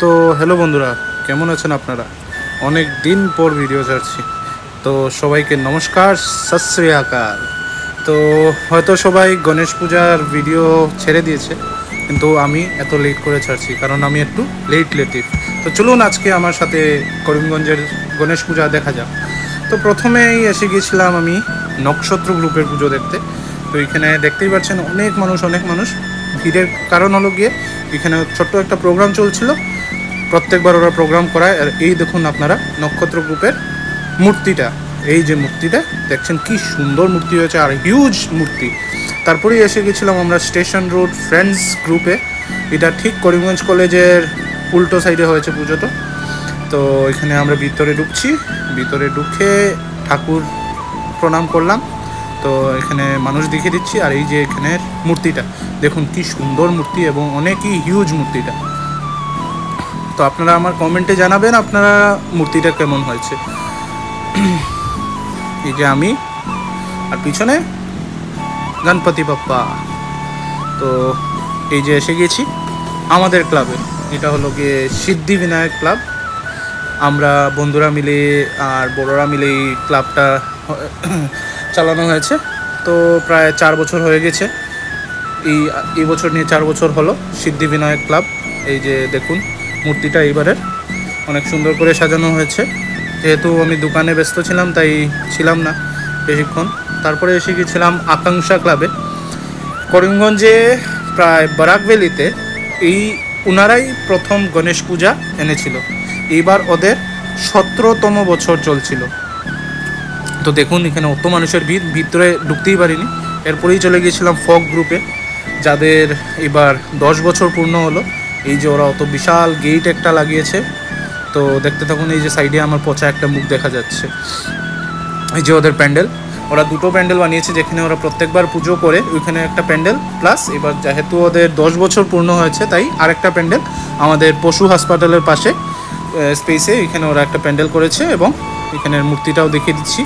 তো হ্যালো বন্ধুরা, কেমন আছেন আপনারা? অনেক দিন পর ভিডিও ছাড়ছি, তো সবাইকে নমস্কার, সত শ্রী আকাল। তো হয়তো সবাই গণেশ পূজার ভিডিও ছেড়ে দিয়েছে, কিন্তু আমি এত লেট করে ছাড়ছি কারণ আমি একটু লেটিভ। তো চলুন আজকে আমার সাথে করিমগঞ্জের গণেশ পূজা দেখা যাক। তো প্রথমেই এসে গিয়েছিলাম আমি নক্ষত্র গ্রুপের পুজো দেখতে। তো এখানে দেখতেই পাচ্ছেন অনেক মানুষ। ভিড়ের কারণ হলো গিয়ে এখানে ছোট্ট একটা প্রোগ্রাম চলছিল, প্রত্যেকবার ওরা প্রোগ্রাম করায়। আর এই দেখুন আপনারা নক্ষত্র গ্রুপের মূর্তিটা, এই যে মূর্তিটা দেখছেন কি সুন্দর মূর্তি হয়েছে আর হিউজ মূর্তি। তারপরেই এসে গেছিলাম আমরা স্টেশন রোড ফ্রেন্ডস গ্রুপে। এটা ঠিক করিমগঞ্জ কলেজের উল্টো সাইডে হয়েছে পুজোটা। তো এখানে আমরা ভিতরে ঢুকে ঠাকুর প্রণাম করলাম। তো এখানে মানুষ দেখিয়ে দিচ্ছি। আর এই যে এখানের মূর্তিটা দেখুন কি সুন্দর মূর্তি এবং অনেকই হিউজ মূর্তিটা। তো আপনারা আমার কমেন্টে জানাবেন আপনারা মূর্তিটা কেমন হয়েছে। এই যে আমি, আর পিছনে গণপতি বাপ্পা। তো এই যে এসে গেছি আমাদের ক্লাবে, এটা হলো গিয়ে সিদ্ধি বিনায়ক ক্লাব। আমরা বন্ধুরা মিলে আর বড়রা মিলে এই ক্লাবটা চালানো হয়েছে। তো প্রায় 4 বছর হয়ে গেছে, এই বছর নিয়ে 4 বছর হলো সিদ্ধি বিনায়ক ক্লাব। এই যে দেখুন মূর্তিটা এইবারের অনেক সুন্দর করে সাজানো হয়েছে। যেহেতু আমি দোকানে ব্যস্ত ছিলাম তাই ছিলাম না বেশিক্ষণ। তারপরে এসে গিয়েছিলাম আকাঙ্ক্ষা ক্লাবে করিমগঞ্জে, প্রায় বারাকভ্যালিতে। ওনারাই প্রথম গণেশ পূজা এনেছিল। এইবার ওদের 17তম বছর চলছিল। তো দেখুন এখানে অত মানুষের ভিতরে ঢুকতেই পারিনি। এরপরেই চলে গিয়েছিলাম ফক গ্রুপে, যাদের এবার 10 বছর পূর্ণ হলো। এই যে ওরা অত বিশাল গেট একটা লাগিয়েছে। তো দেখতে থাকুন, এই যে সাইডে আমার পচা একটা মুখ দেখা যাচ্ছে। এই যে ওদের প্যান্ডেল, ওরা 2টো প্যান্ডেল বানিয়েছে যেখানে ওরা প্রত্যেকবার পুজো করে। ওইখানে একটা প্যান্ডেল প্লাস এবার যেহেতু ওদের 10 বছর পূর্ণ হয়েছে তাই আরেকটা প্যান্ডেল আমাদের পশু হাসপাতালের পাশে স্পেসে এখানে ওরা একটা প্যান্ডেল করেছে। এবং এখানের মূর্তিটাও দেখিয়ে দিচ্ছি।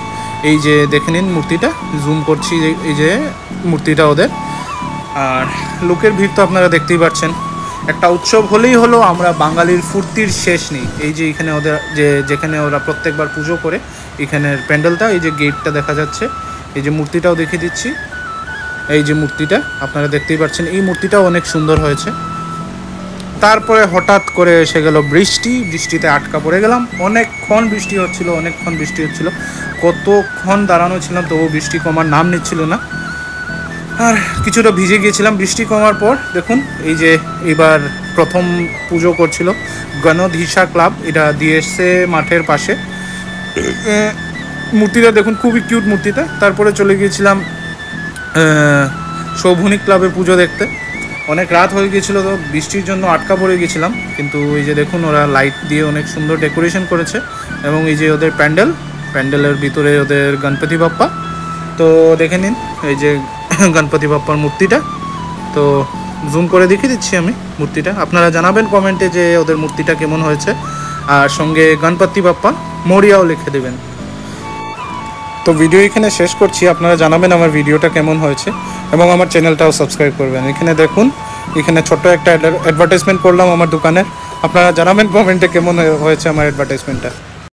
এই যে দেখে নিন মূর্তিটা, জুম করছি, এই যে মূর্তিটা ওদের। আর লোকের ভিড় তো আপনারা দেখতেই পাচ্ছেন। একটা উৎসব হলেই হলো, আমরা বাঙালির ফুর্তির শেষ নেই। এই যে এখানে ওদের যেখানে ওরা প্রত্যেকবার পুজো করে এখানের প্যান্ডেলটা, এই যে গেটটা দেখা যাচ্ছে, এই যে মূর্তিটাও দেখিয়ে দিচ্ছি। এই যে মূর্তিটা আপনারা দেখতেই পাচ্ছেন, এই মূর্তিটাও অনেক সুন্দর হয়েছে। তারপরে হঠাৎ করে এসে গেল বৃষ্টিতে আটকা পড়ে গেলাম। অনেকক্ষণ বৃষ্টি হচ্ছিল, কতক্ষণ দাঁড়ানো ছিলাম তবু বৃষ্টি কমার নাম নিচ্ছিল না। আর কিছুটা ভিজে গিয়েছিলাম। বৃষ্টি কমার পর দেখুন এই যে এবার প্রথম পুজো করছিল গণধীশা ক্লাব, এটা ডিএসএ মাঠের পাশে। মূর্তিটা দেখুন খুবই কিউট মূর্তিটা। তারপরে চলে গিয়েছিলাম শোভনী ক্লাবে পুজো দেখতে। অনেক রাত হয়ে গিয়েছিলো, তো বৃষ্টির জন্য আটকা পড়ে গিয়েছিলাম। কিন্তু এই যে দেখুন ওরা লাইট দিয়ে অনেক সুন্দর ডেকোরেশন করেছে। এবং এই যে ওদের প্যান্ডেলের ভিতরে ওদের গণপতি বাপ্পা। তো দেখে নিন এই যে গণপতি বাপ্পার মূর্তিটা। তো জুম করে দেখিয়ে দিচ্ছি আমি মূর্তিটা। আপনারা জানাবেন কমেন্টে যে ওদের মূর্তিটা কেমন হয়েছে, আর সঙ্গে গণপতি বাপ্পা মরিয়াও লিখে দেবেন। তো ভিডিও এখানে শেষ করছি। আপনারা জানাবেন আমার ভিডিওটা কেমন হয়েছে এবং আমার চ্যানেলটাও সাবস্ক্রাইব করবেন। এখানে দেখুন, এখানে ছোট্ট একটা অ্যাডভার্টাইজমেন্ট করলাম আমার দোকানের। আপনারা জানাবেন কমেন্টে কেমন হয়েছে আমার অ্যাডভার্টাইজমেন্টটা।